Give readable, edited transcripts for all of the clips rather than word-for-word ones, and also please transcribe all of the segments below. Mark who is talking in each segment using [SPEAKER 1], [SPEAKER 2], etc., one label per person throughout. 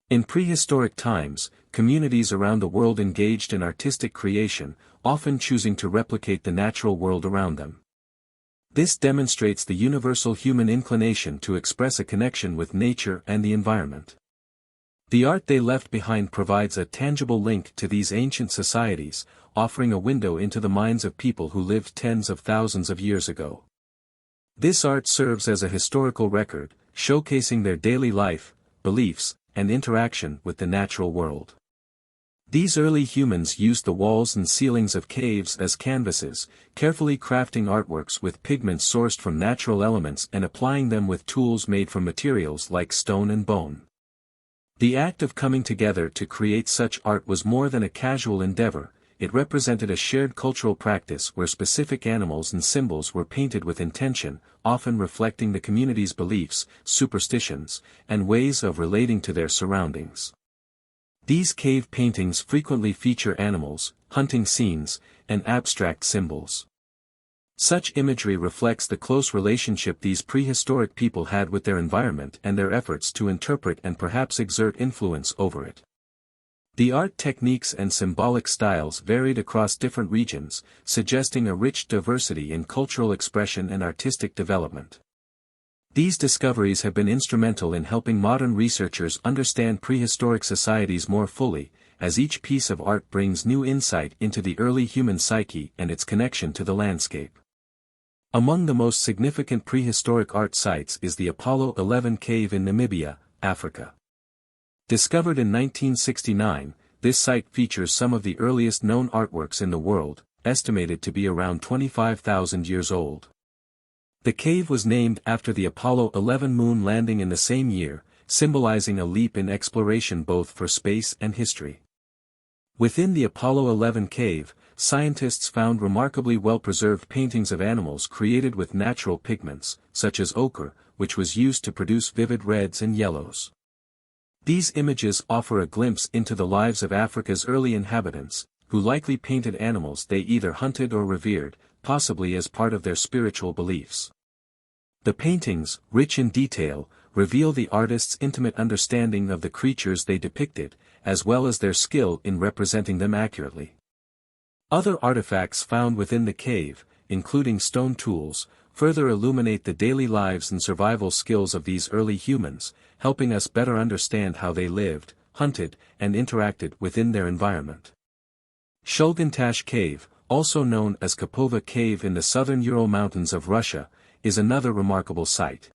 [SPEAKER 1] In prehistoric times, communities around the world engaged in artistic creation, often choosing to replicate the natural world around them. This demonstrates the universal human inclination to express a connection with nature and the environment. The art they left behind provides a tangible link to these ancient societies, offering a window into the minds of people who lived tens of thousands of years ago. This art serves as a historical record, showcasing their daily life, beliefs, and interaction with the natural world. These early humans used the walls and ceilings of caves as canvases, carefully crafting artworks with pigments sourced from natural elements and applying them with tools made from materials like stone and bone. The act of coming together to create such art was more than a casual endeavor. It represented a shared cultural practice where specific animals and symbols were painted with intention, often reflecting the community's beliefs, superstitions, and ways of relating to their surroundings. These cave paintings frequently feature animals, hunting scenes, and abstract symbols. Such imagery reflects the close relationship these prehistoric people had with their environment and their efforts to interpret and perhaps exert influence over it. The art techniques and symbolic styles varied across different regions, suggesting a rich diversity in cultural expression and artistic development. These discoveries have been instrumental in helping modern researchers understand prehistoric societies more fully, as each piece of art brings new insight into the early human psyche and its connection to the landscape. Among the most significant prehistoric art sites is the Apollo 11 cave in Namibia, Africa. Discovered in 1969, this site features some of the earliest known artworks in the world, estimated to be around 25,000 years old. The cave was named after the Apollo 11 moon landing in the same year, symbolizing a leap in exploration both for space and history. Within the Apollo 11 cave, scientists found remarkably well-preserved paintings of animals created with natural pigments, such as ochre, which was used to produce vivid reds and yellows. These images offer a glimpse into the lives of Africa's early inhabitants, who likely painted animals they either hunted or revered, possibly as part of their spiritual beliefs. The paintings, rich in detail, reveal the artist's intimate understanding of the creatures they depicted, as well as their skill in representing them accurately. Other artifacts found within the cave, including stone tools, further illuminate the daily lives and survival skills of these early humans, helping us better understand how they lived, hunted, and interacted within their environment. Shulgintash Cave, also known as Kapova Cave in the southern Ural Mountains of Russia, is another remarkable site.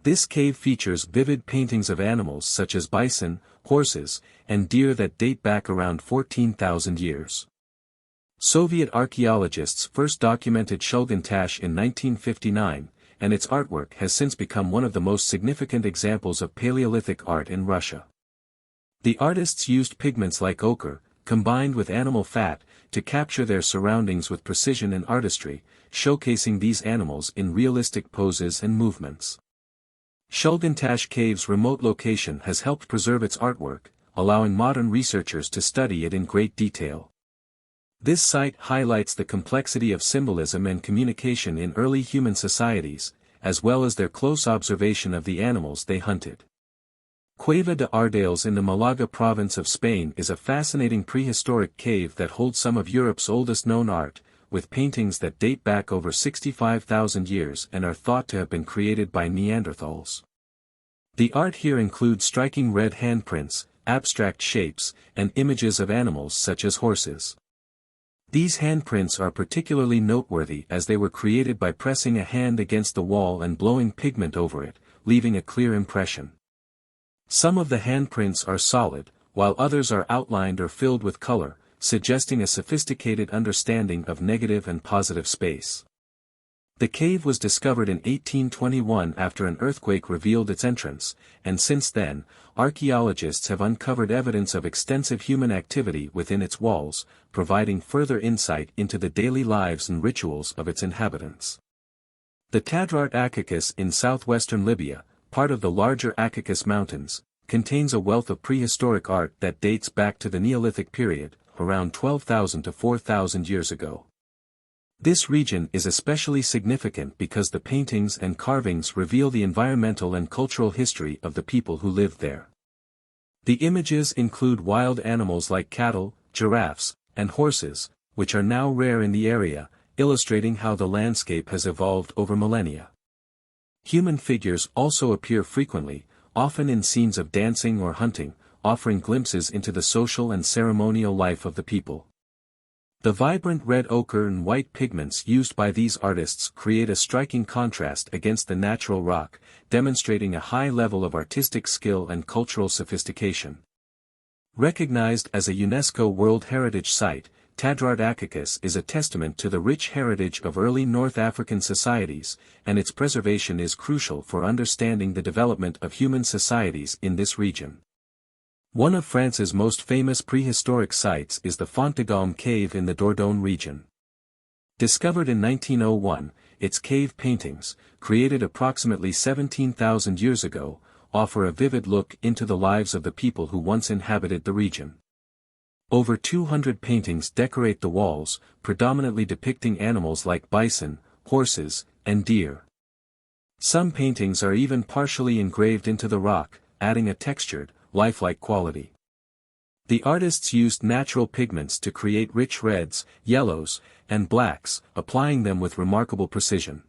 [SPEAKER 1] This cave features vivid paintings of animals such as bison, horses, and deer that date back around 14,000 years. Soviet archaeologists first documented Shulgintash in 1959, and its artwork has since become one of the most significant examples of Paleolithic art in Russia. The artists used pigments like ochre, combined with animal fat, to capture their surroundings with precision and artistry, showcasing these animals in realistic poses and movements. Shulgintash Cave's remote location has helped preserve its artwork, allowing modern researchers to study it in great detail. This site highlights the complexity of symbolism and communication in early human societies, as well as their close observation of the animals they hunted. Cueva de Ardales in the Malaga province of Spain is a fascinating prehistoric cave that holds some of Europe's oldest known art, with paintings that date back over 65,000 years and are thought to have been created by Neanderthals. The art here includes striking red handprints, abstract shapes, and images of animals such as horses. These handprints are particularly noteworthy as they were created by pressing a hand against the wall and blowing pigment over it, leaving a clear impression. Some of the handprints are solid, while others are outlined or filled with color, suggesting a sophisticated understanding of negative and positive space. The cave was discovered in 1821 after an earthquake revealed its entrance, and since then, archaeologists have uncovered evidence of extensive human activity within its walls, providing further insight into the daily lives and rituals of its inhabitants. The Tadrart Akakis in southwestern Libya, part of the larger Akakis Mountains, contains a wealth of prehistoric art that dates back to the Neolithic period, around 12,000 to 4,000 years ago. This region is especially significant because the paintings and carvings reveal the environmental and cultural history of the people who lived there. The images include wild animals like cattle, giraffes, and horses, which are now rare in the area, illustrating how the landscape has evolved over millennia. Human figures also appear frequently, often in scenes of dancing or hunting, offering glimpses into the social and ceremonial life of the people. The vibrant red ochre and white pigments used by these artists create a striking contrast against the natural rock, demonstrating a high level of artistic skill and cultural sophistication. Recognized as a UNESCO World Heritage Site, Tadrart Akakis is a testament to the rich heritage of early North African societies, and its preservation is crucial for understanding the development of human societies in this region. One of France's most famous prehistoric sites is the Font de Gaume cave in the Dordogne region. Discovered in 1901, its cave paintings, created approximately 17,000 years ago, offer a vivid look into the lives of the people who once inhabited the region. Over 200 paintings decorate the walls, predominantly depicting animals like bison, horses, and deer. Some paintings are even partially engraved into the rock, adding a textured, lifelike quality. The artists used natural pigments to create rich reds, yellows, and blacks, applying them with remarkable precision.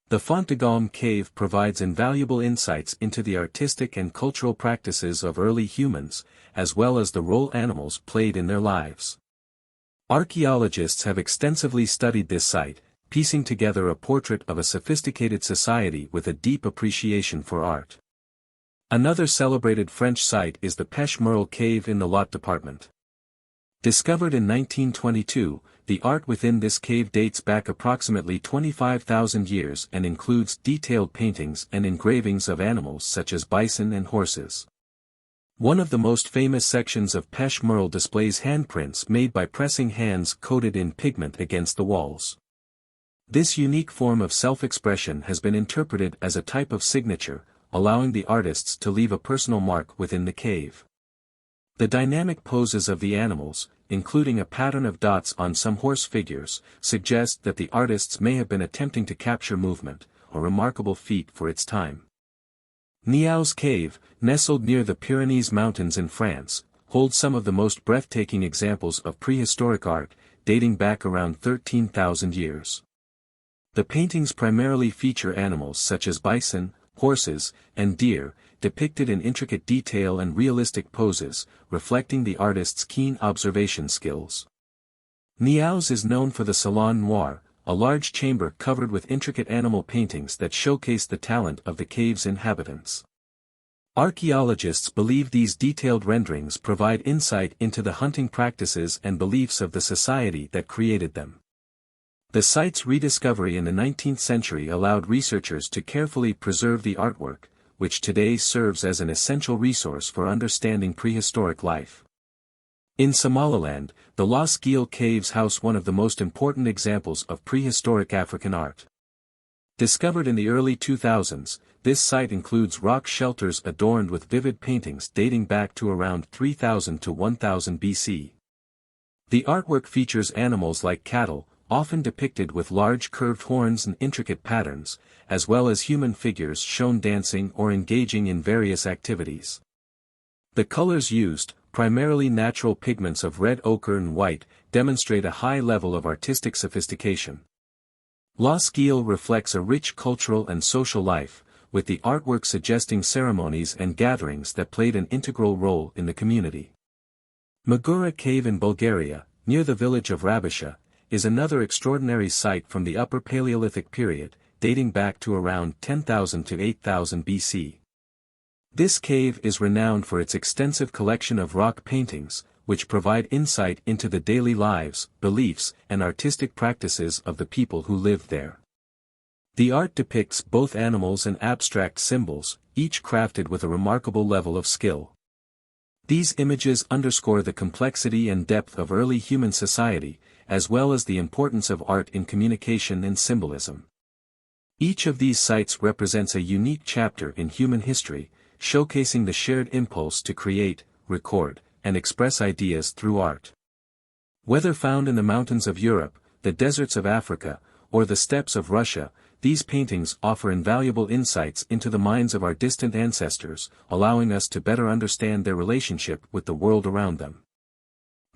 [SPEAKER 1] The Font de Gaume cave provides invaluable insights into the artistic and cultural practices of early humans, as well as the role animals played in their lives. Archaeologists have extensively studied this site, piecing together a portrait of a sophisticated society with a deep appreciation for art. Another celebrated French site is the Pêche Merle cave in the Lot department. Discovered in 1922, the art within this cave dates back approximately 25,000 years and includes detailed paintings and engravings of animals such as bison and horses. One of the most famous sections of Pêche Merle displays handprints made by pressing hands coated in pigment against the walls. This unique form of self-expression has been interpreted as a type of signature, allowing the artists to leave a personal mark within the cave. The dynamic poses of the animals, including a pattern of dots on some horse figures, suggest that the artists may have been attempting to capture movement, a remarkable feat for its time. Niao's cave, nestled near the Pyrenees Mountains in France, holds some of the most breathtaking examples of prehistoric art, dating back around 13,000 years. The paintings primarily feature animals such as bison, horses, and deer, depicted in intricate detail and realistic poses, reflecting the artist's keen observation skills. Niao's is known for the Salon Noir, a large chamber covered with intricate animal paintings that showcase the talent of the cave's inhabitants. Archaeologists believe these detailed renderings provide insight into the hunting practices and beliefs of the society that created them. The site's rediscovery in the 19th century allowed researchers to carefully preserve the artwork, which today serves as an essential resource for understanding prehistoric life. In Somaliland, the Los Gil Caves house one of the most important examples of prehistoric African art. Discovered in the early 2000s, this site includes rock shelters adorned with vivid paintings dating back to around 3000 to 1000 BC. The artwork features animals like cattle, often depicted with large curved horns and intricate patterns, as well as human figures shown dancing or engaging in various activities. The colors used, primarily natural pigments of red ochre and white, demonstrate a high level of artistic sophistication. Los Gil reflects a rich cultural and social life, with the artwork suggesting ceremonies and gatherings that played an integral role in the community. Magura Cave in Bulgaria, near the village of Rabisha, is another extraordinary site from the Upper Paleolithic period, dating back to around 10,000 to 8,000 BC. This cave is renowned for its extensive collection of rock paintings, which provide insight into the daily lives, beliefs, and artistic practices of the people who lived there. The art depicts both animals and abstract symbols, each crafted with a remarkable level of skill. These images underscore the complexity and depth of early human society, as well as the importance of art in communication and symbolism. Each of these sites represents a unique chapter in human history, showcasing the shared impulse to create, record, and express ideas through art. Whether found in the mountains of Europe, the deserts of Africa, or the steppes of Russia, these paintings offer invaluable insights into the minds of our distant ancestors, allowing us to better understand their relationship with the world around them.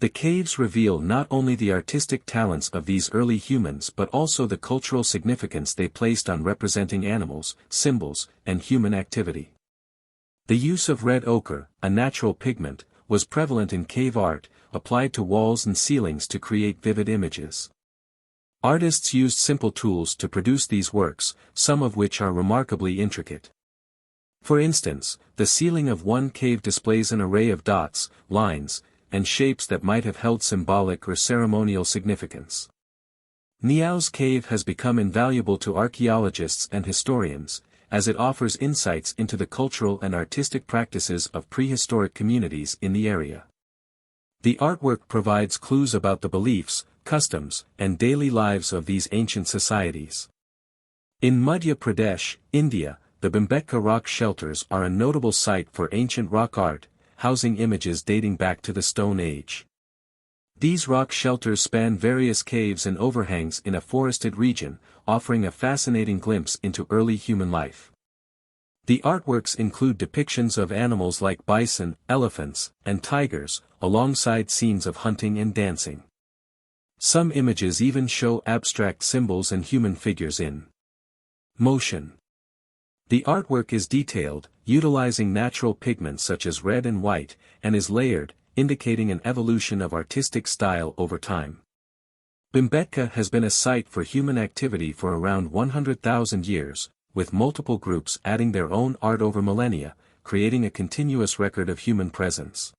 [SPEAKER 1] The caves reveal not only the artistic talents of these early humans but also the cultural significance they placed on representing animals, symbols, and human activity. The use of red ochre, a natural pigment, was prevalent in cave art, applied to walls and ceilings to create vivid images. Artists used simple tools to produce these works, some of which are remarkably intricate. For instance, the ceiling of one cave displays an array of dots, lines, and shapes that might have held symbolic or ceremonial significance. Niao's cave has become invaluable to archaeologists and historians, as it offers insights into the cultural and artistic practices of prehistoric communities in the area. The artwork provides clues about the beliefs, customs, and daily lives of these ancient societies. In Madhya Pradesh, India, the Bhimbetka rock shelters are a notable site for ancient rock art, housing images dating back to the Stone Age. These rock shelters span various caves and overhangs in a forested region, offering a fascinating glimpse into early human life. The artworks include depictions of animals like bison, elephants, and tigers, alongside scenes of hunting and dancing. Some images even show abstract symbols and human figures in motion. The artwork is detailed, utilizing natural pigments such as red and white, and is layered, indicating an evolution of artistic style over time. Bhimbetka has been a site for human activity for around 100,000 years, with multiple groups adding their own art over millennia, creating a continuous record of human presence.